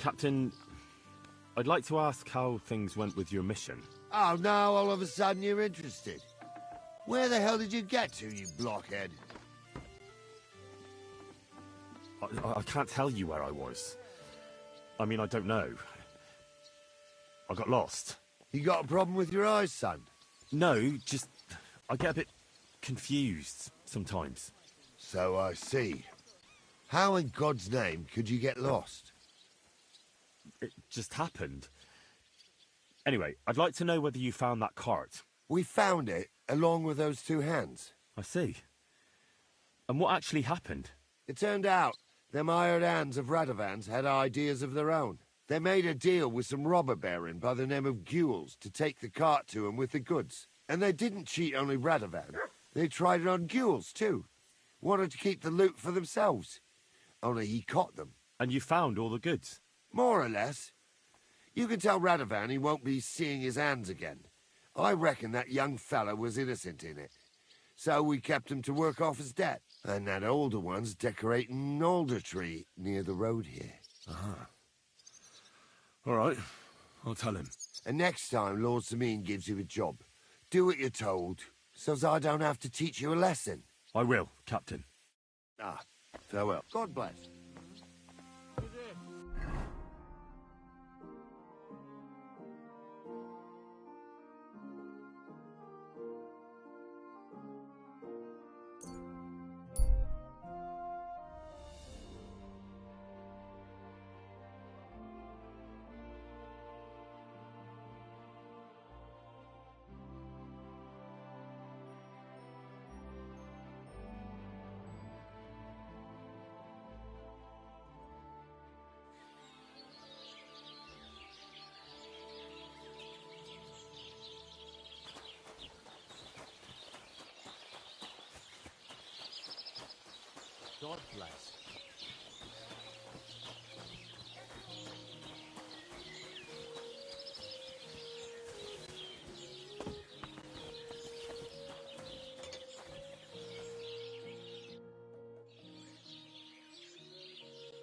Captain, I'd like to ask how things went with your mission. Oh, now all of a sudden you're interested. Where the hell did you get to, you blockhead? I can't tell you where I was. I mean, I don't know. I got lost. You got a problem with your eyes, son? No, just... I get a bit confused sometimes. So I see. How in God's name could you get lost? It just happened. Anyway, I'd like to know whether you found that cart. We found it, along with those two hands. I see. And what actually happened? It turned out them hired hands of Radovans had ideas of their own. They made a deal with some robber baron by the name of Gules to take the cart to him with the goods. And they didn't cheat only Radovan. They tried it on Gules, too. Wanted to keep the loot for themselves. Only he caught them. And you found all the goods? More or less. You can tell Radovan he won't be seeing his hands again. I reckon that young fella was innocent in it. So we kept him to work off his debt. And that older one's decorating an alder tree near the road here. Uh-huh. All right, I'll tell him. And next time Lord Sameen gives you a job, do what you're told, so's I don't have to teach you a lesson. I will, Captain. Ah, farewell. God bless. God bless.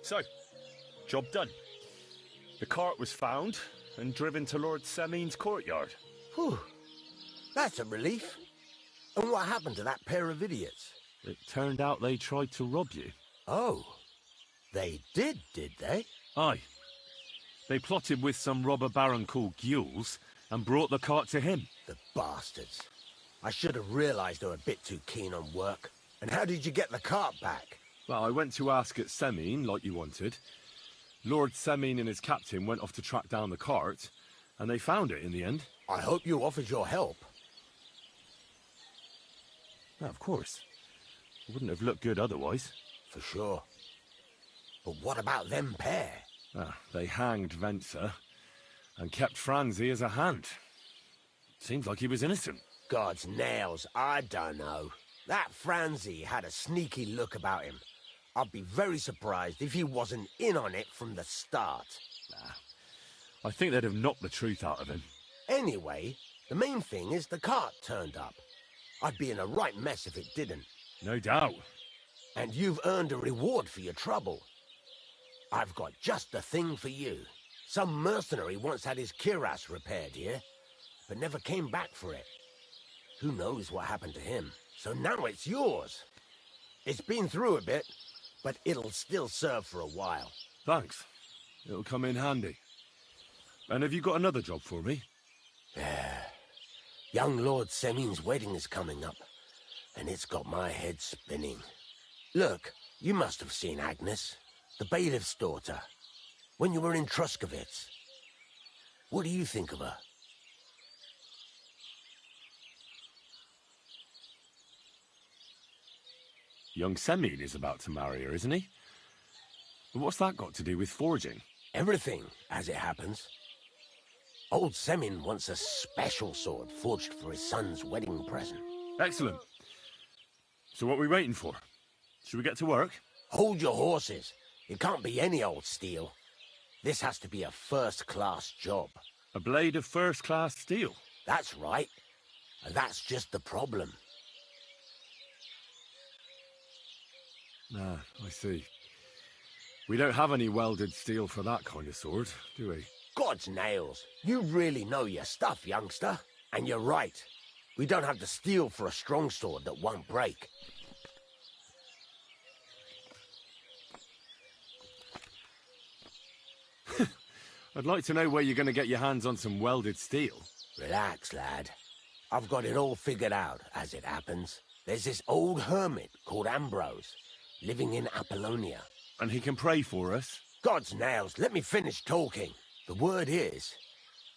So, job done. The cart was found and driven to Lord Sameen's courtyard. Whew. That's a relief. And what happened to that pair of idiots? It turned out they tried to rob you. Oh. They did they? Aye. They plotted with some robber baron called Gules and brought the cart to him. The bastards. I should have realized they were a bit too keen on work. And how did you get the cart back? Well, I went to ask at Sameen, like you wanted. Lord Sameen and his captain went off to track down the cart, and they found it in the end. I hope you offered your help. Well, of course. It wouldn't have looked good otherwise. For sure. But what about them pair? They hanged Venser and kept Franzi as a hand. Seems like he was innocent. God's nails, I don't know. That Franzi had a sneaky look about him. I'd be very surprised if he wasn't in on it from the start. I think they'd have knocked the truth out of him. Anyway, the main thing is the cart turned up. I'd be in a right mess if it didn't. No doubt. And you've earned a reward for your trouble. I've got just the thing for you. Some mercenary once had his cuirass repaired here, but never came back for it. Who knows what happened to him? So now it's yours. It's been through a bit, but it'll still serve for a while. Thanks. It'll come in handy. And have you got another job for me? Young Lord Sameen's wedding is coming up, and it's got my head spinning. Look, you must have seen Agnes, the bailiff's daughter, when you were in Truskovitz. What do you think of her? Young Sameen is about to marry her, isn't he? What's that got to do with forging? Everything, as it happens. Old Sameen wants a special sword forged for his son's wedding present. Excellent. So what are we waiting for? Should we get to work? Hold your horses. It can't be any old steel. This has to be a first-class job. A blade of first-class steel? That's right. And that's just the problem. I see. We don't have any welded steel for that kind of sword, do we? God's nails, you really know your stuff, youngster. And you're right. We don't have the steel for a strong sword that won't break. I'd like to know where you're going to get your hands on some welded steel. Relax, lad. I've got it all figured out, as it happens. There's this old hermit called Ambrose, living in Apollonia. And he can pray for us? God's nails, let me finish talking. The word is,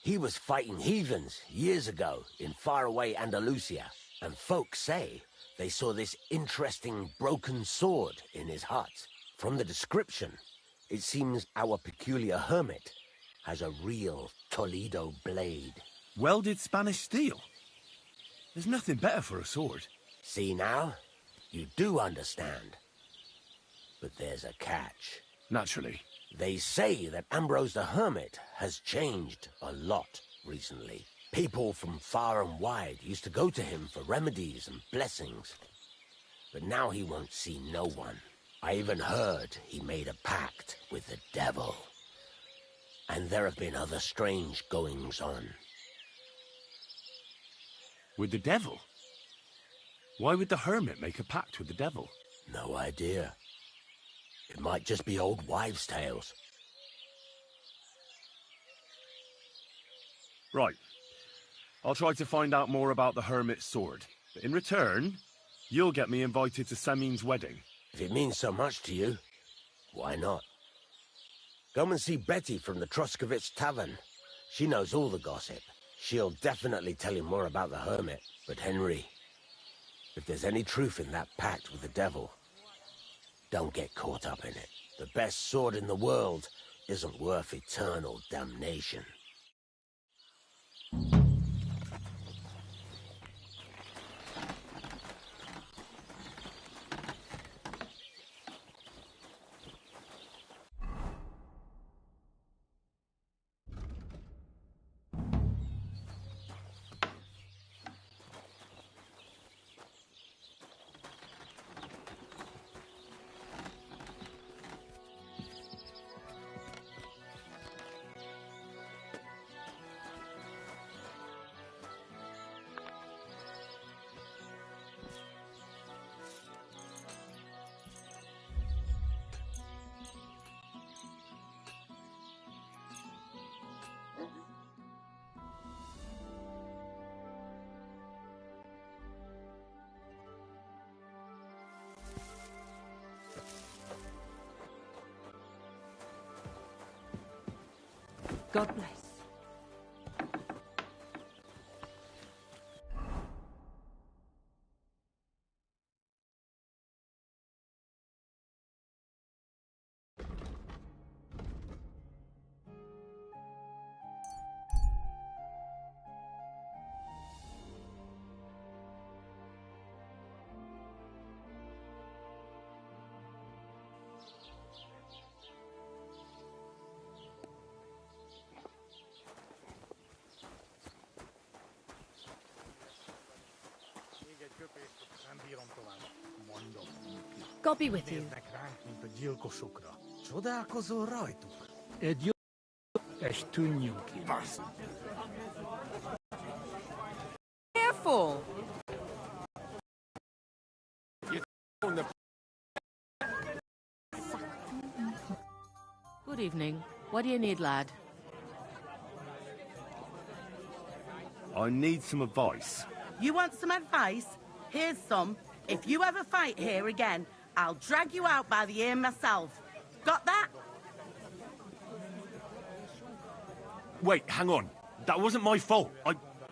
he was fighting heathens years ago in faraway Andalusia, and folks say they saw this interesting broken sword in his hut. From the description, it seems our peculiar hermit has a real Toledo blade. Welded Spanish steel? There's nothing better for a sword. See now? You do understand. But there's a catch. Naturally. They say that Ambrose the Hermit has changed a lot recently. People from far and wide used to go to him for remedies and blessings. But now he won't see no one. I even heard he made a pact with the devil. And there have been other strange goings-on. With the devil? Why would the hermit make a pact with the devil? No idea. It might just be old wives' tales. Right. I'll try to find out more about the hermit's sword. But in return, you'll get me invited to Semin's wedding. If it means so much to you, why not? Come and see Betty from the Troskovitz Tavern. She knows all the gossip. She'll definitely tell you more about the hermit. But Henry, if there's any truth in that pact with the devil, don't get caught up in it. The best sword in the world isn't worth eternal damnation. God bless. God be with you. Csodálkozol rajtuk? Egy jó és tűnjünk ki. Careful! Good evening. What do you need, lad? I need some advice. You want some advice? Here's some. If you ever fight here again, I'll drag you out by the ear myself. Got that? Wait, hang on. That wasn't my fault.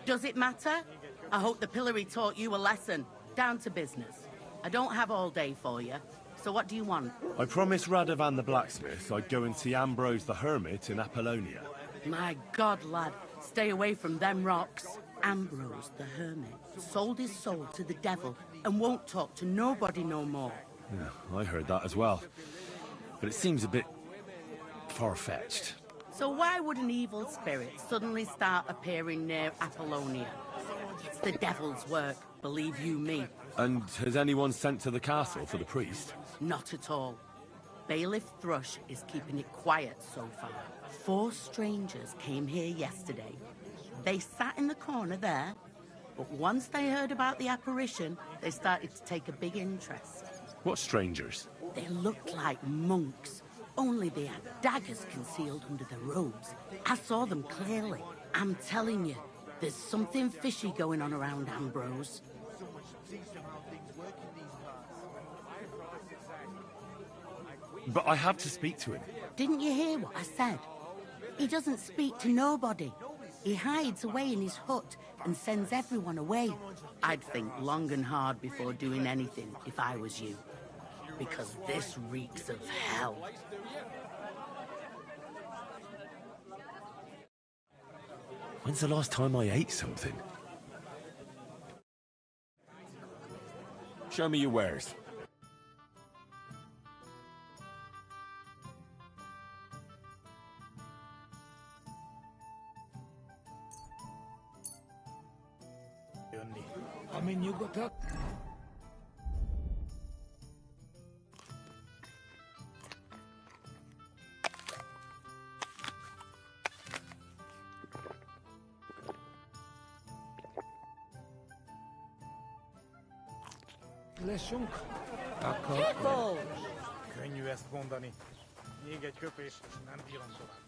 Does it matter? I hope the pillory taught you a lesson. Down to business. I don't have all day for you. So what do you want? I promised Radovan the blacksmith I'd go and see Ambrose the hermit in Apollonia. My God, lad. Stay away from them rocks. Ambrose the hermit sold his soul to the devil and won't talk to nobody no more. Yeah, I heard that as well. But it seems a bit far-fetched. So why would an evil spirit suddenly start appearing near Apollonia? It's the devil's work, believe you me. And has anyone sent to the castle for the priest? Not at all. Bailiff Thrush is keeping it quiet so far. 4 strangers came here yesterday. They sat in the corner there, but once they heard about the apparition, they started to take a big interest. What strangers? They looked like monks, only they had daggers concealed under their robes. I saw them clearly. I'm telling you, there's something fishy going on around Ambrose. But I have to speak to him. Didn't you hear what I said? He doesn't speak to nobody. He hides away in his hut and sends everyone away. I'd think long and hard before doing anything if I was you. Because this reeks of hell. When's the last time I ate something? Show me your wares. Nyugodtak. Leszünk? Akkor... Könnyű ezt mondani. Még egy köpés, és nem bírom tovább.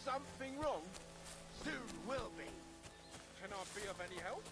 something wrong? Soon will be. Can I be of any help?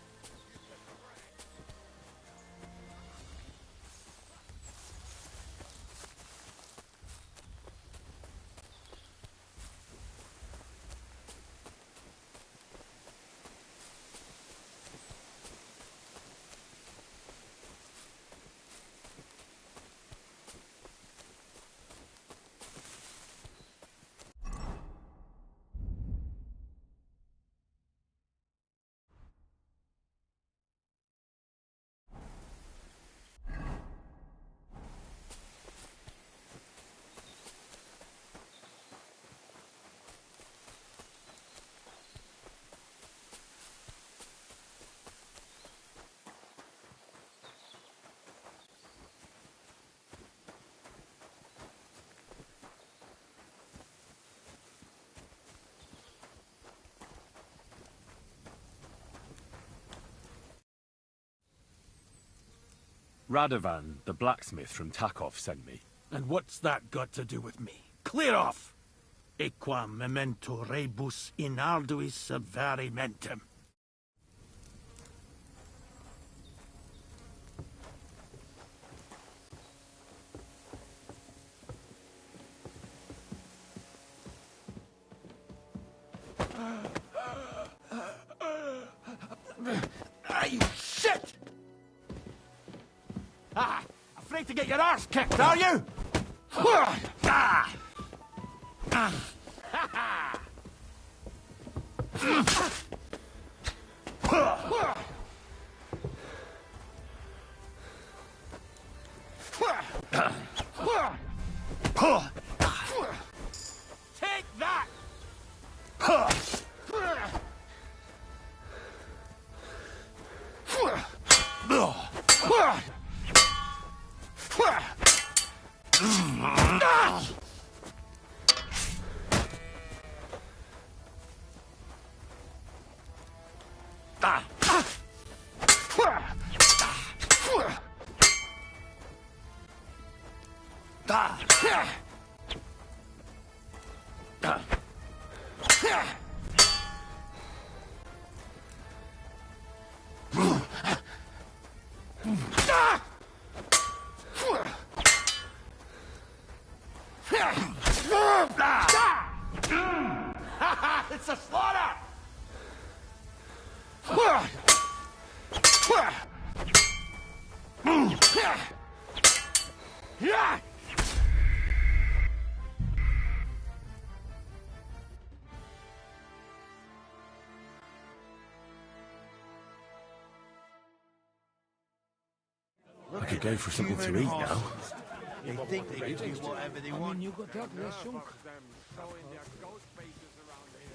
Radovan, the blacksmith from Takov, sent me. And what's that got to do with me? Clear off! Equam memento rebus in arduis avarimentem. You shit! Ah! Afraid to get your arse kicked, are you? Ah! Take that! It's a slaughter! I could go for something to eat now. They think they can do whatever they want. You got that, yes, Them showing their ghost faces around here.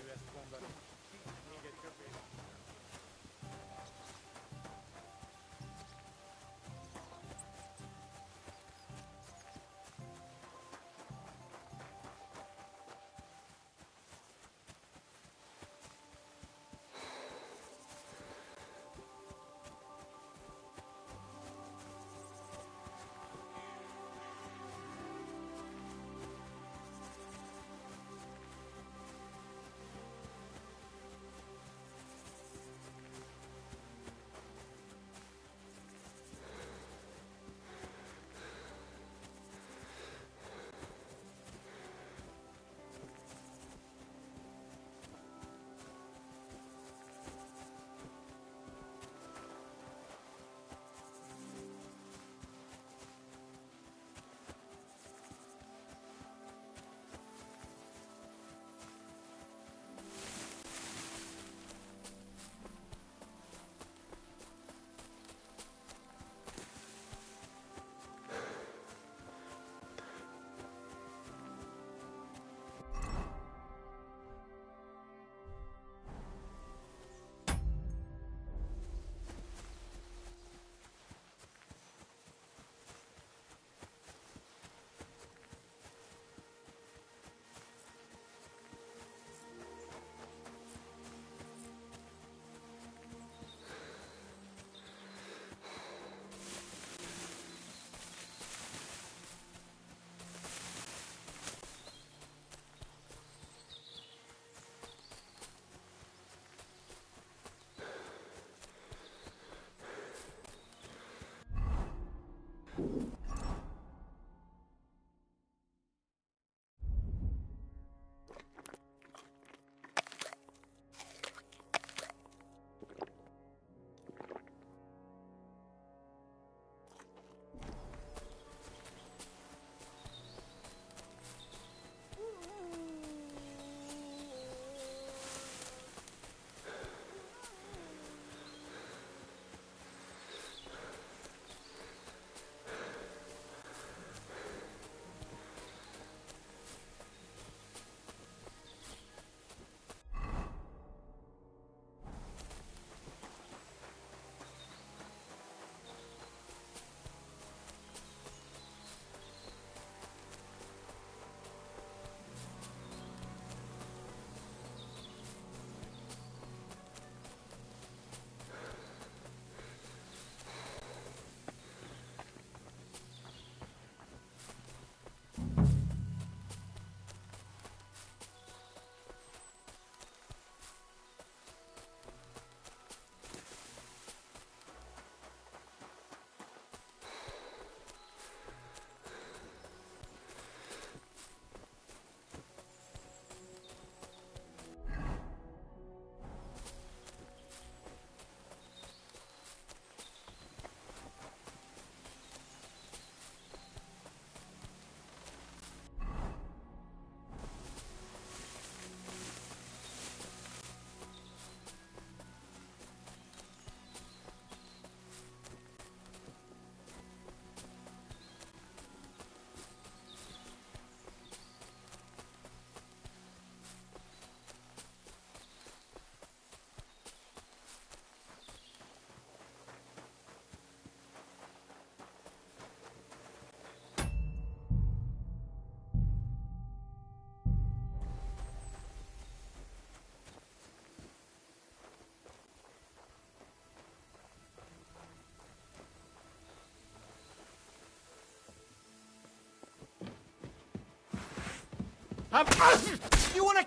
You wanna...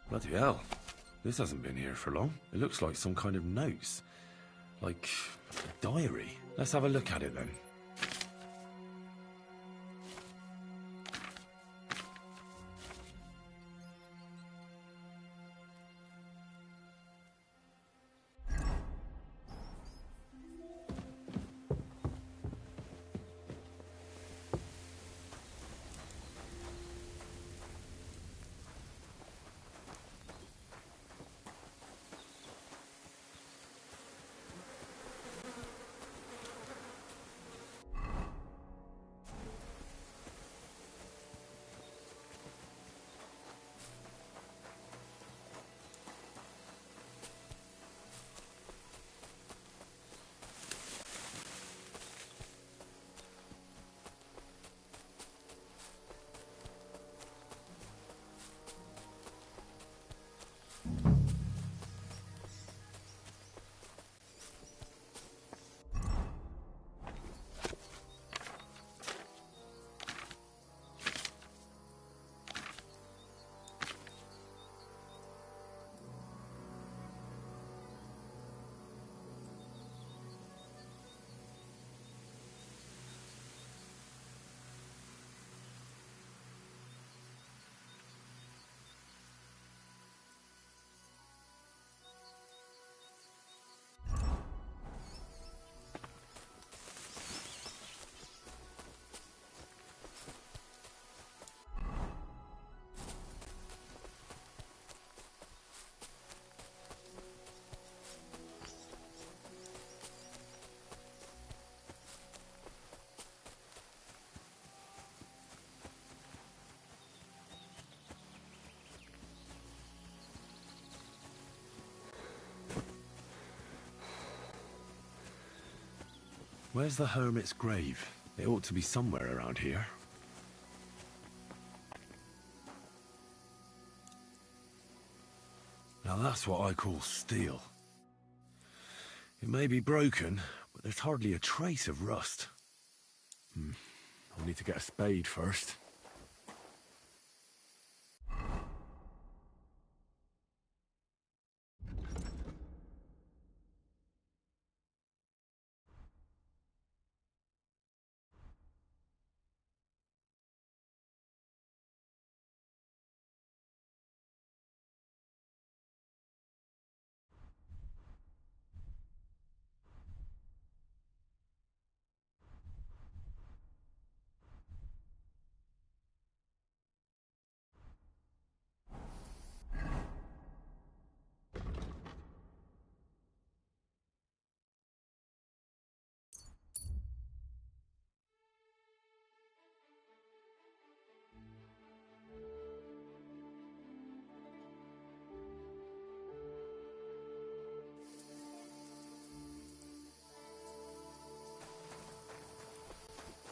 Bloody hell. This hasn't been here for long. It looks like some kind of notes. Like a diary. Let's have a look at it then. Where's the hermit's grave? It ought to be somewhere around here. Now that's what I call steel. It may be broken, but there's hardly a trace of rust. I'll need to get a spade first.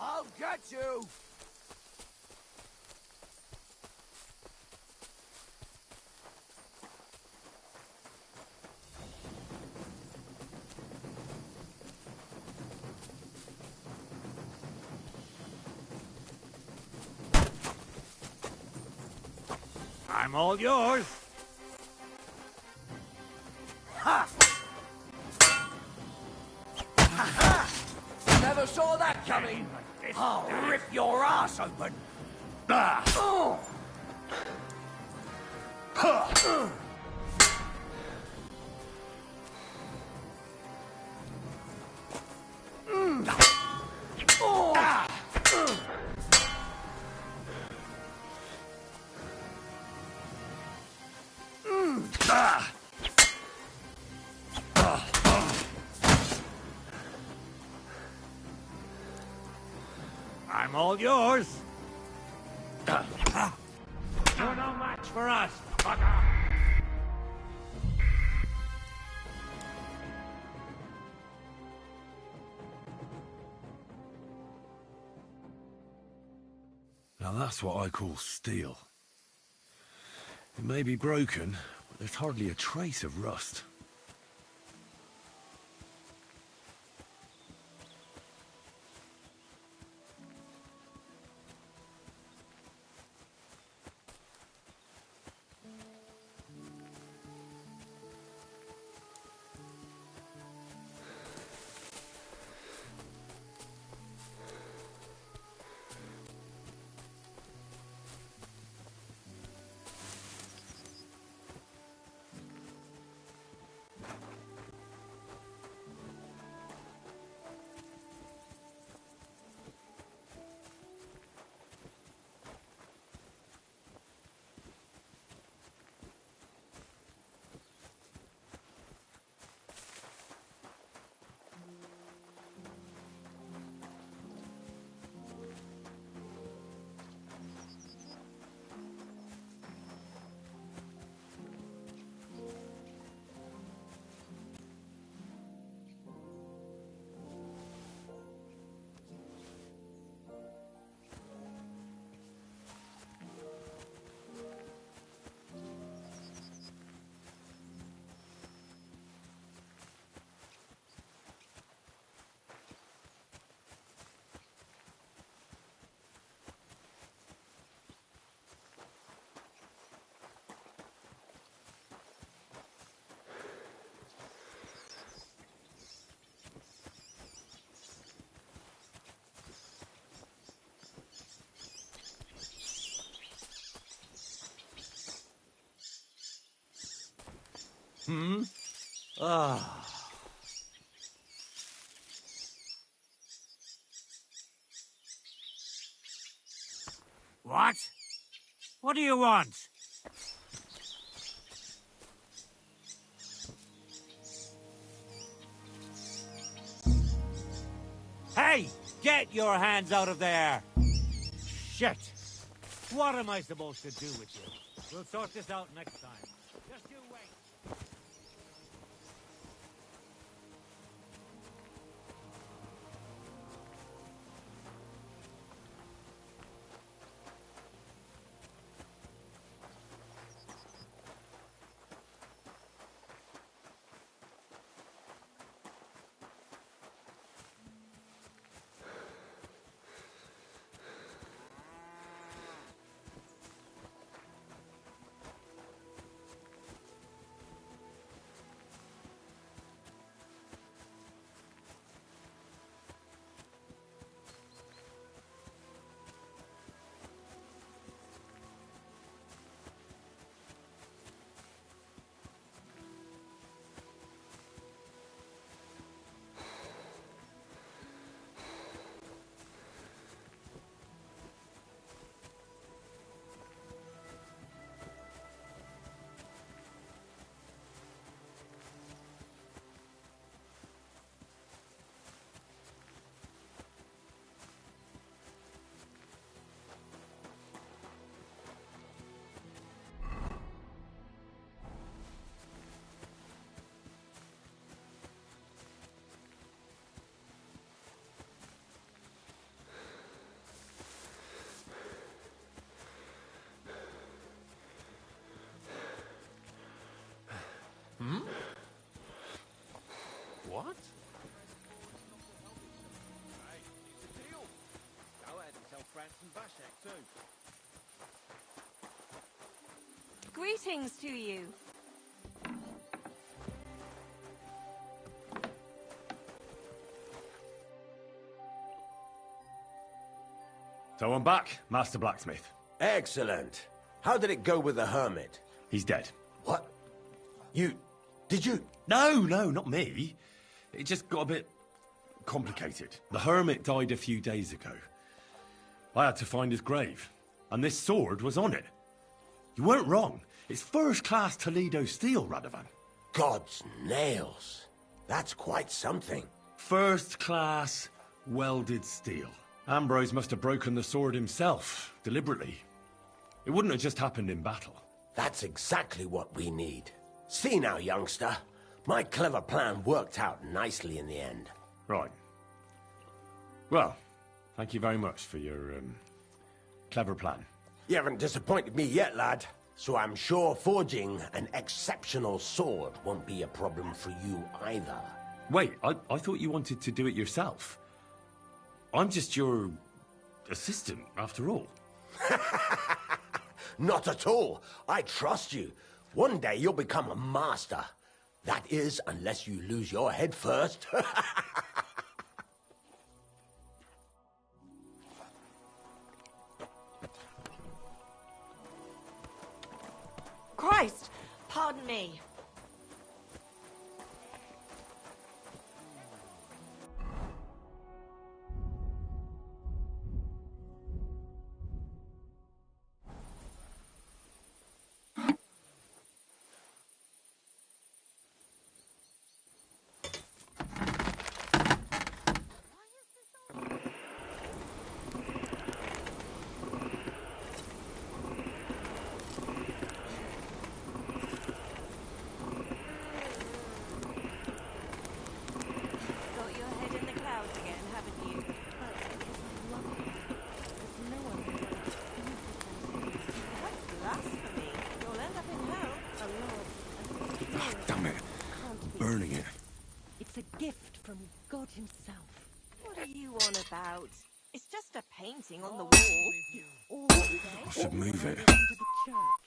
I'll get you! I'm all yours. Ha! Ha-ha! Never saw that coming! I'll rip your ass open! Oh. I'm all yours. You're no match for us, fucker. Now that's what I call steel. It may be broken, but there's hardly a trace of rust. What? What do you want? Hey! Get your hands out of there! Shit! What am I supposed to do with you? We'll sort this out next time. Just you wait. What? Hey, it's a deal. Go ahead and tell Franson Bashek too. Greetings to you. So I'm back, Master Blacksmith. Excellent. How did it go with the hermit? He's dead. What? Did you? No, not me. It just got a bit complicated. The hermit died a few days ago. I had to find his grave, and this sword was on it. You weren't wrong. It's first-class Toledo steel, Radovan. God's nails. That's quite something. First-class welded steel. Ambrose must have broken the sword himself, deliberately. It wouldn't have just happened in battle. That's exactly what we need. See now, youngster. My clever plan worked out nicely in the end. Right. Well, thank you very much for your, clever plan. You haven't disappointed me yet, lad. So I'm sure forging an exceptional sword won't be a problem for you either. Wait, I thought you wanted to do it yourself. I'm just your assistant, after all. Not at all. I trust you. One day you'll become a master. That is, unless you lose your head first. Christ! Pardon me. God himself. What are you on about? It's just a painting on the wall. I should move it. Into the church.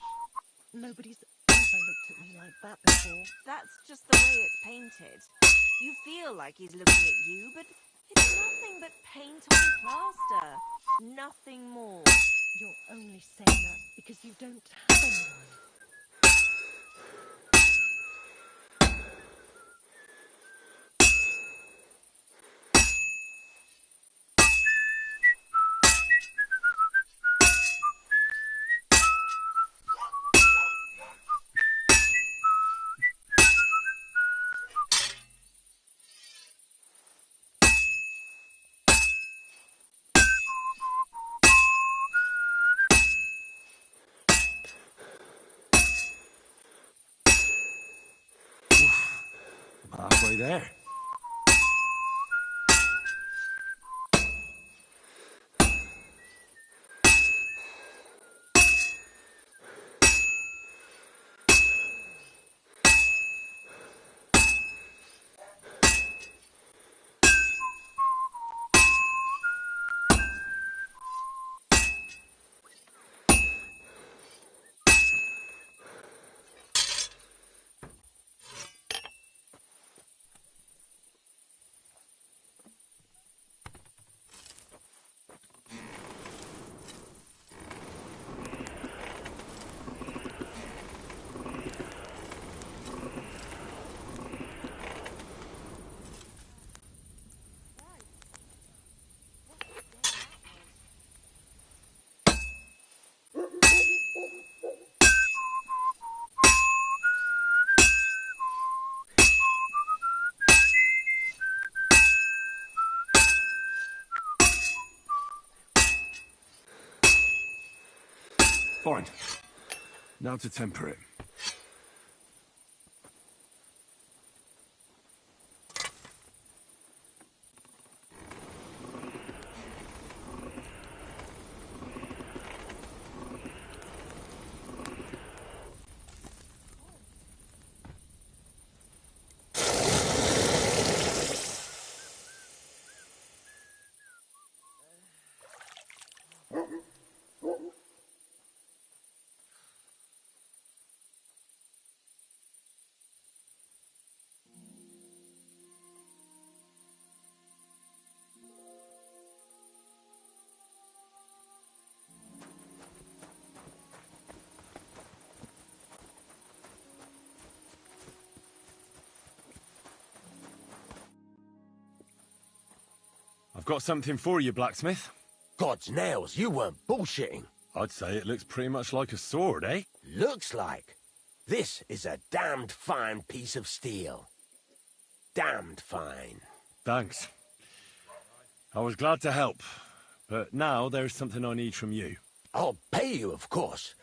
Nobody's ever looked at me like that before. That's just the way it's painted. You feel like he's looking at you, but it's nothing but paint on plaster. Nothing more. You're only saying that because you don't have anyone. Halfway there. Fine. Now to temper it. I've got something for you, blacksmith. God's nails, you weren't bullshitting. I'd say it looks pretty much like a sword, eh? Looks like. This is a damned fine piece of steel. Damned fine. Thanks. I was glad to help, but now there's something I need from you. I'll pay you, of course.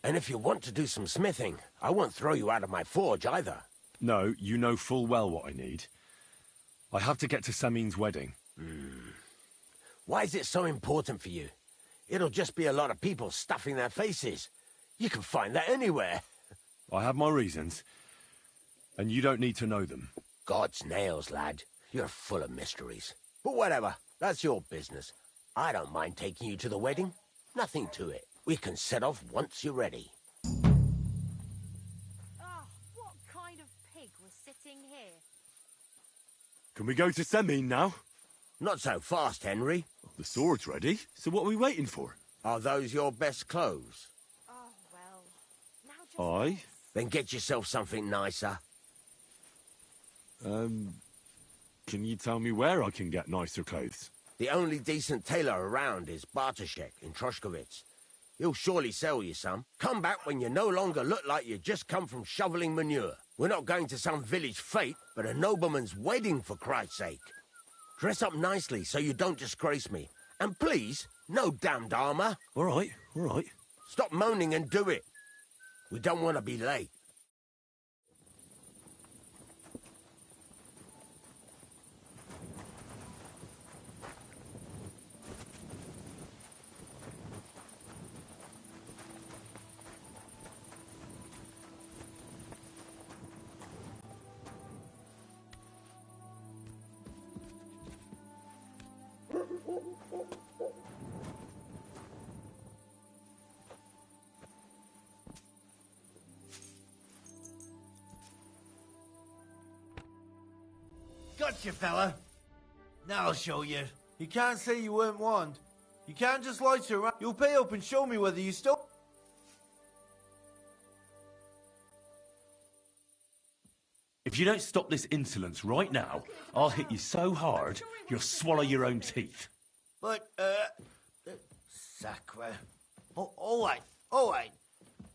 And if you want to do some smithing, I won't throw you out of my forge either. No, you know full well what I need. I have to get to Samin's wedding. Why is it so important for you? It'll just be a lot of people stuffing their faces. You can find that anywhere. I have my reasons, and you don't need to know them. God's nails, lad. You're full of mysteries. But whatever, that's your business. I don't mind taking you to the wedding. Nothing to it. We can set off once you're ready. Oh, what kind of pig was sitting here? Can we go to Samin now? Not so fast, Henry. The sword's ready, so what are we waiting for? Are those your best clothes? Oh, well. Now just Aye. Then get yourself something nicer. Can you tell me where I can get nicer clothes? The only decent tailor around is Bartoszek in Troszkowicz. He'll surely sell you some. Come back when you no longer look like you just come from shoveling manure. We're not going to some village fete, but a nobleman's wedding, for Christ's sake. Dress up nicely so you don't disgrace me. And please, no damned armor. All right. Stop moaning and do it. We don't want to be late. Gotcha, fella. Now I'll show you. You can't say you weren't warned. You can't just loiter around. You'll pay up and show me whether you stole. If you don't stop this insolence right now, I'll hit you so hard, you'll swallow your own teeth. But, Sacre. Oh, all right.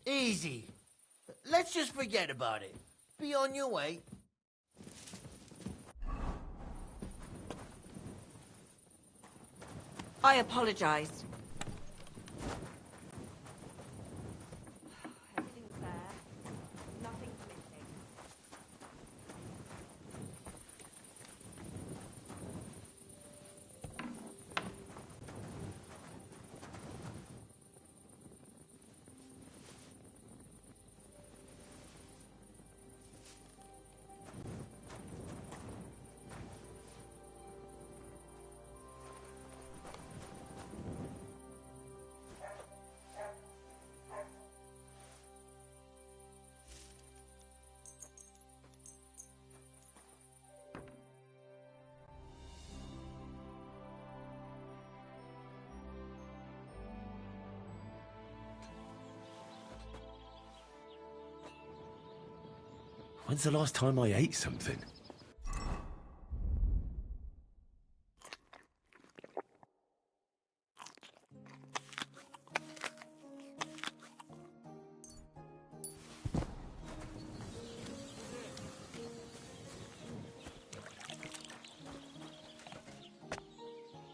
Easy. Let's just forget about it. Be on your way. I apologize. Everything's there. Nothing's missing. When's the last time I ate something?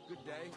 Good day.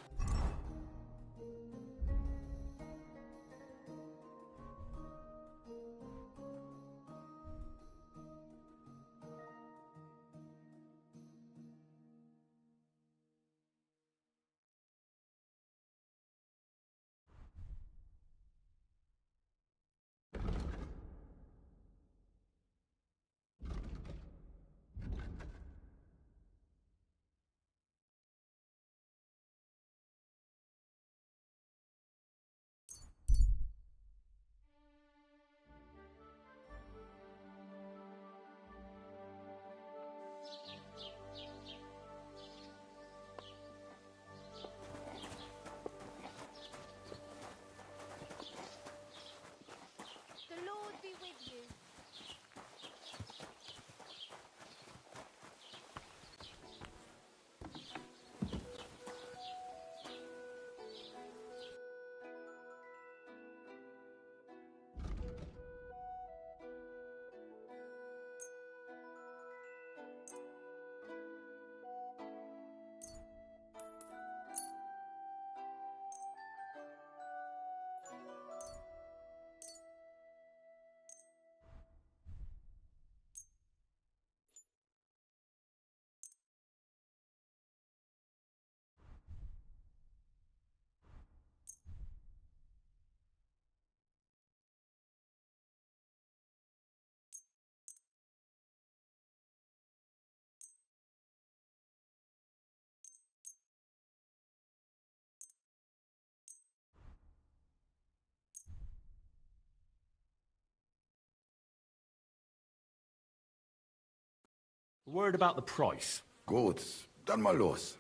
A word about the price. Gut, dann mal los.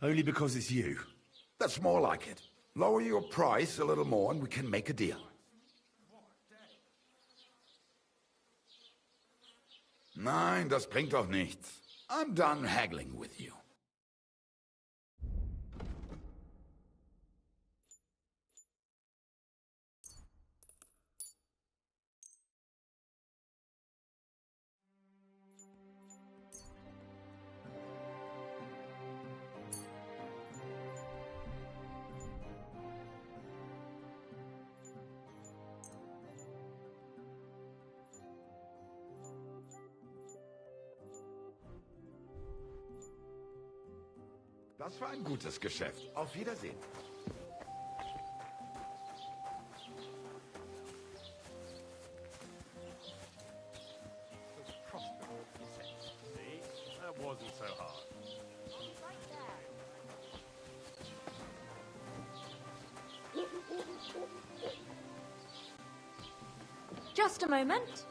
Only because it's you. That's more like it. Lower your price a little more and we can make a deal. Nein, das bringt doch nichts. I'm done haggling with you. Das war ein gutes Geschäft. Auf Wiedersehen. See? That wasn't so hard. Just a moment.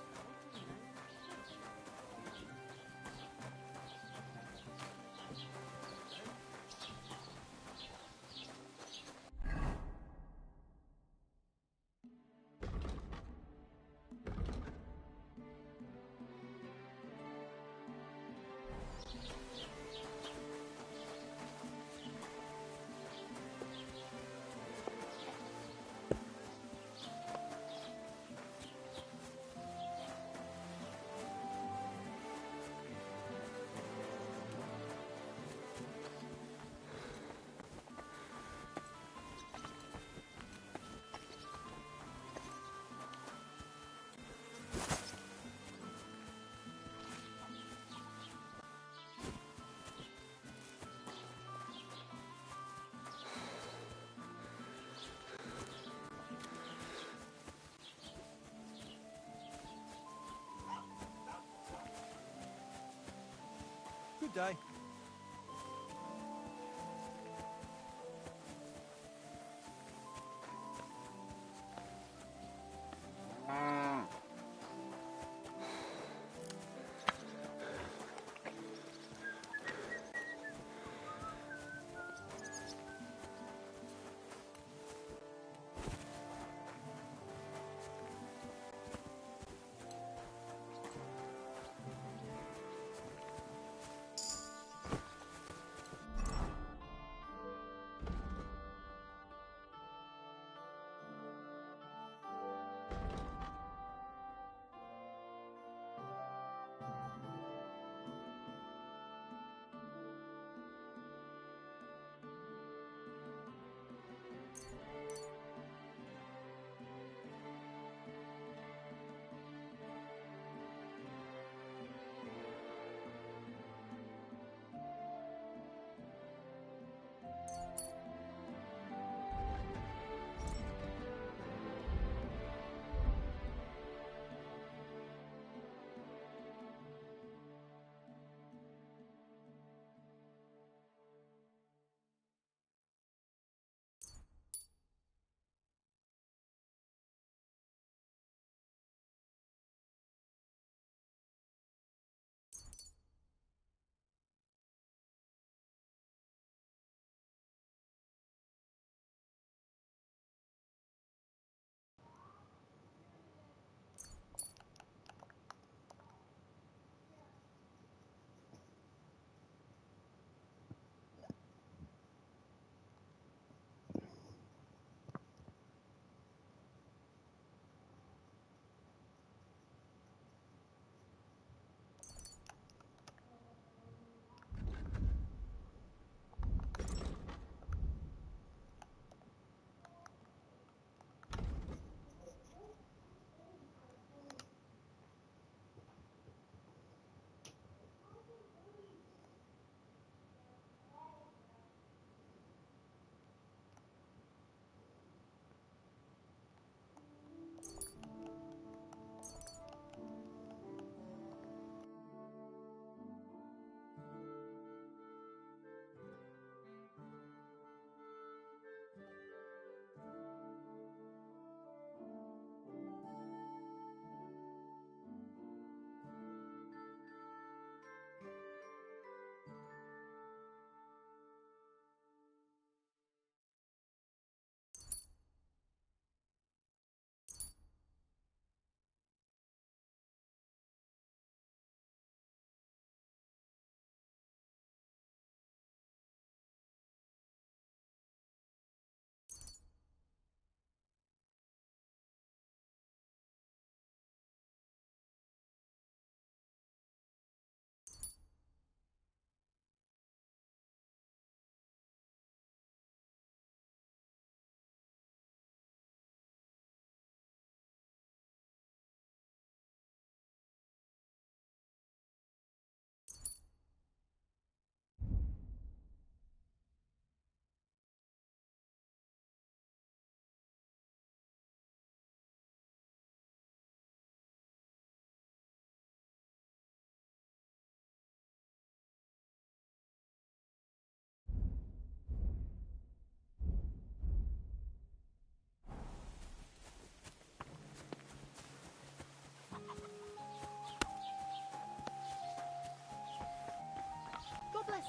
Good day.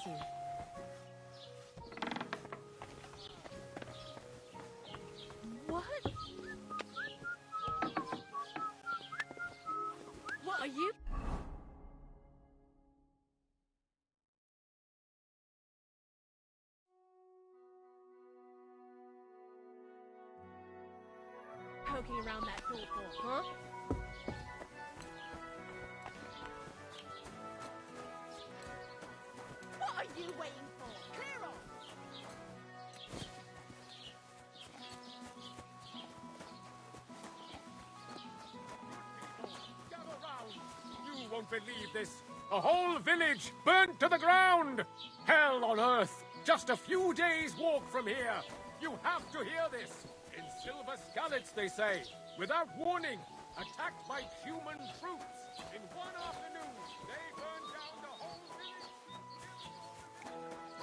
you. What? What are you? Poking around that door for, huh? What are you waiting for? Clear off! Gather round. You won't believe this. A whole village burnt to the ground. Hell on earth. Just a few days' walk from here. You have to hear this. In silver scallops, they say. Without warning. Attacked by human troops. In one afternoon, they burned down the whole village.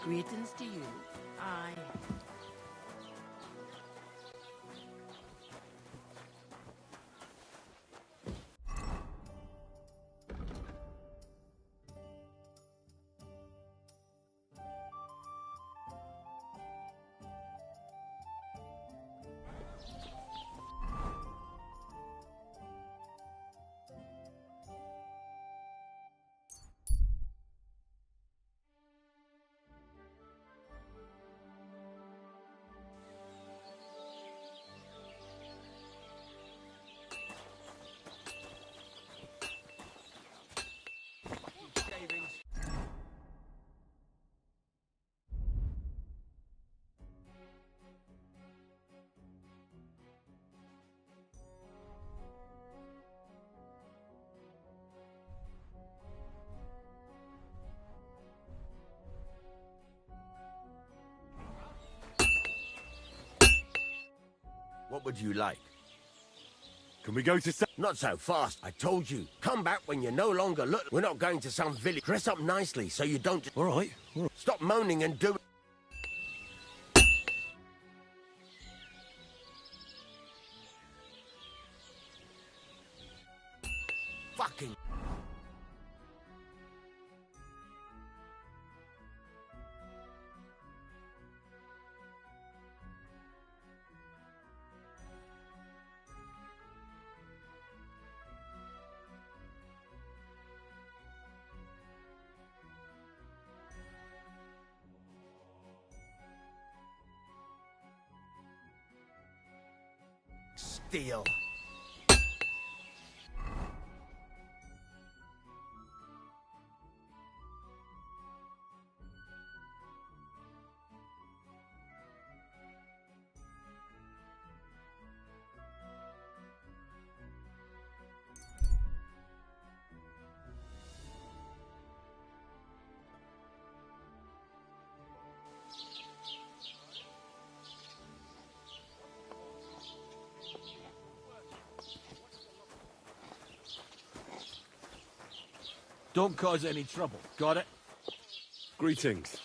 Greetings to you. Aye. What would you like? Can we go to Not so fast, I told you. Come back when you're no longer look. We're not going to some village. Dress up nicely so you don't... All right. Stop moaning and do... Fucking... Steal. Don't cause any trouble. Got it? Greetings.